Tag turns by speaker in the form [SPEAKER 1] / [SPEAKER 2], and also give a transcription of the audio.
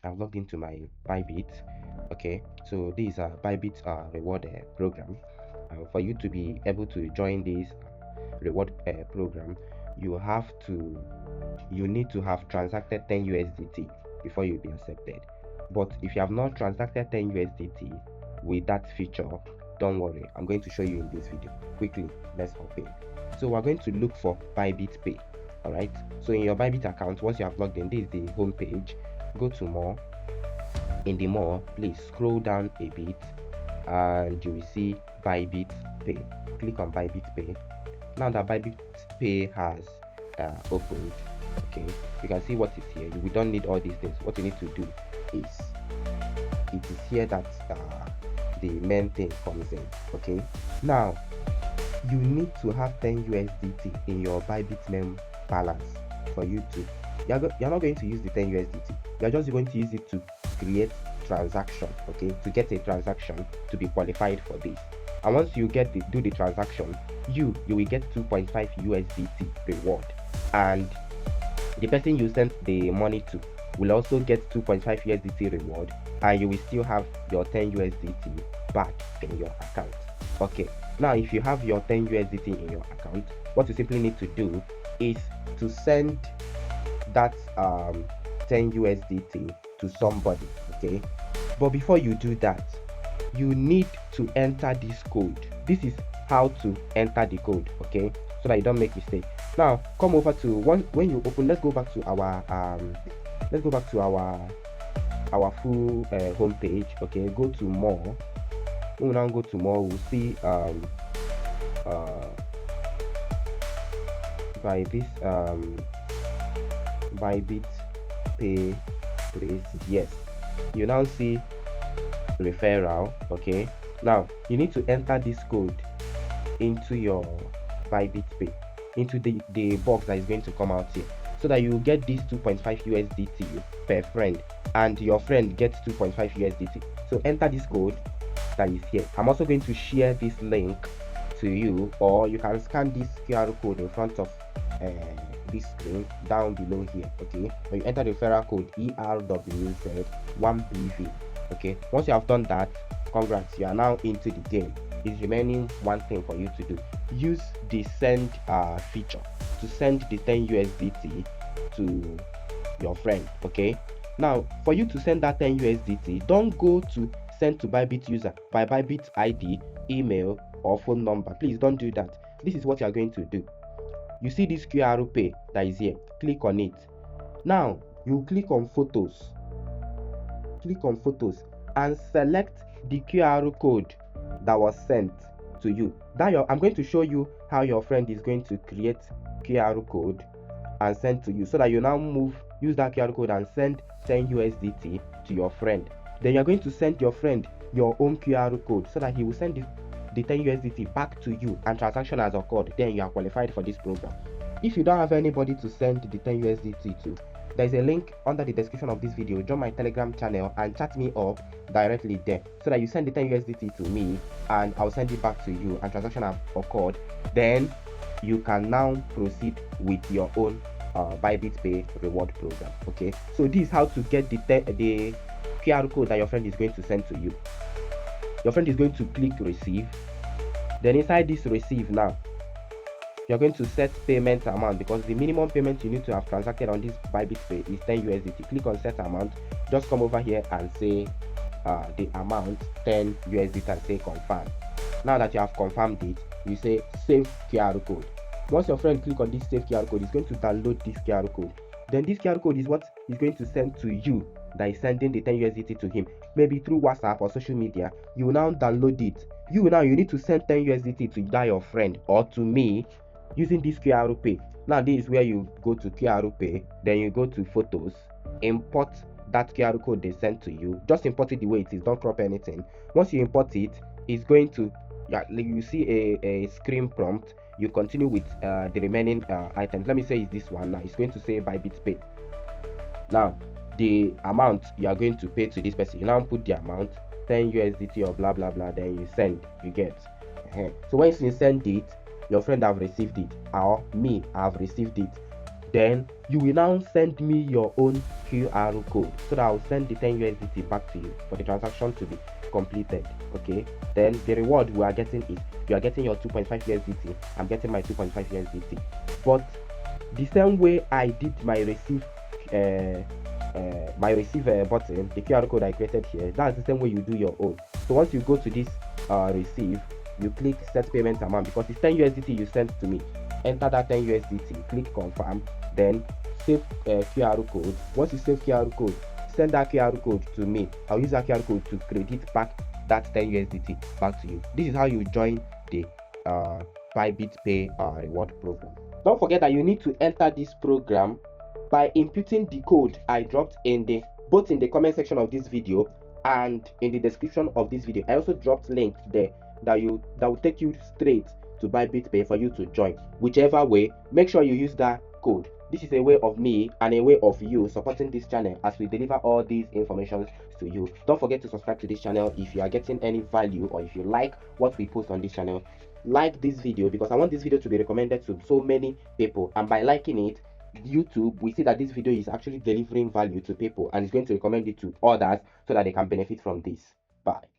[SPEAKER 1] I've logged into my Bybit. Okay, so this is a Bybit reward program. For you to be able to join this reward program, you have to you need to have transacted 10 USDT before you'll be accepted. But if you have not transacted 10 USDT with that feature, don't worry, I'm going to show you in this video. Quickly, let's hop in. So we're going to look for Bybit Pay. All right, so in your Bybit account, once you have logged in, this is the home page. Go to more. In the more, please scroll down a bit and you will see Bybit Pay. Click on Bybit Pay. Now that Bybit Pay has opened, okay, you can see what is here. We don't need all these things. What you need to do is, it is here that the main thing comes in. Okay, now you need to have 10 USDT in your Bybit main balance for you to. You're not going to use the 10 USDT. You're just going to use it to create transaction. Okay, to get a transaction to be qualified for this. And once you do the transaction, you will get 2.5 USDT reward, and the person you sent the money to will also get 2.5 USDT reward, and you will still have your 10 USDT back in your account. Okay, now if you have your 10 USDT in your account, what you simply need to do is to send that 10 USDT to somebody. Okay, but before you do that, you need to enter this code. This is how to enter the code, okay, so that you don't make mistake. Now come over to when you open, let's go back to our full home page. Okay, go to more. When we now go to more, we'll see by this Bybit Pay, please. Yes, you now see referral. Okay, now you need to enter this code into your Bybit Pay, into the box that is going to come out here, so that you get this 2.5 USDT per friend, and your friend gets 2.5 USDT. So enter this code that is here. I'm also going to share this link to you, or you can scan this QR code in front of this screen down below here. Okay, when you enter the referral code ERWZ1BV. Okay, once you have done that, congrats, you are now into the game. It's remaining one thing for you to do. Use the send feature to send the 10 USDT to your friend. Okay, now for you to send that 10 USDT, don't go to send to Bybit user by Bybit ID, email, or phone number. Please don't do that. This is what you are going to do. You see this QR pay that is here, click on it. Now you click on photos, and select the QR code that was sent to you. I'm going to show you how your friend is going to create QR code and send to you, so that you now use that QR code and send 10 USDT to your friend. Then you're going to send your friend your own QR code, so that he will send the 10 USDT back to you, and transaction has occurred. Then you are qualified for this program. If you don't have anybody to send the 10 USDT to, there is a link under the description of this video. Join my Telegram channel and chat me up directly there, so that you send the 10 USDT to me and I'll send it back to you, and transaction have occurred. Then you can now proceed with your own Bybit Pay reward program. Okay, so this is how to get the QR code that your friend is going to send to you. Your friend is going to click receive. Then inside this receive, now you're going to set payment amount, because the minimum payment you need to have transacted on this Bybit Pay is 10 USDT. Click on set amount. Just come over here and say the amount 10 USDT and say confirm. Now that you have confirmed it, you say save QR code. Once your friend click on this save QR code, it's going to download this QR code. Then this QR code is what he's going to send to you, that is sending the 10 USDT to him, maybe through WhatsApp or social media. You will now download it. You need to send 10 USDT to that your friend or to me using this QR Pay. Now this is where you go to QR Pay, then you go to photos, import that QR code they sent to you. Just import it the way it is, don't crop anything. Once you import it, it's going to, you see a screen prompt. You continue with the remaining items. Let me say it's this one. Now it's going to say Bybit Pay. Now the amount you are going to pay to this person, you now put the amount, 10 USDT or blah blah blah, then you send, you get. So once you send it, your friend have received it, or me have received it. Then you will now send me your own QR code so that I'll send the 10 USDT back to you for the transaction to be completed. Okay, then the reward we are getting is you are getting your 2.5 USDT, I'm getting my 2.5 USDT. But the same way I did my receive button, the QR code I created here, that's the same way you do your own. So once you go to this receive, you click set payment amount because it's 10 USDT you sent to me. Enter that 10 USDT, click confirm, then save QR code. Once you save QR code, send that QR code to me. I'll use that QR code to credit back that 10 USDT back to you. This is how you join the Bybit Pay reward program. Don't forget that you need to enter this program by inputting the code I dropped in the both in the comment section of this video and in the description of this video. I also dropped links there that will take you straight to Bybit Pay for you to join. Whichever way, make sure you use that code. This is a way of me and a way of you supporting this channel as we deliver all these information to you. Don't forget to subscribe to this channel if you are getting any value, or if you like what we post on this channel. Like this video because I want this video to be recommended to so many people, and by liking it, YouTube we see that this video is actually delivering value to people and is going to recommend it to others so that they can benefit from this. Bye.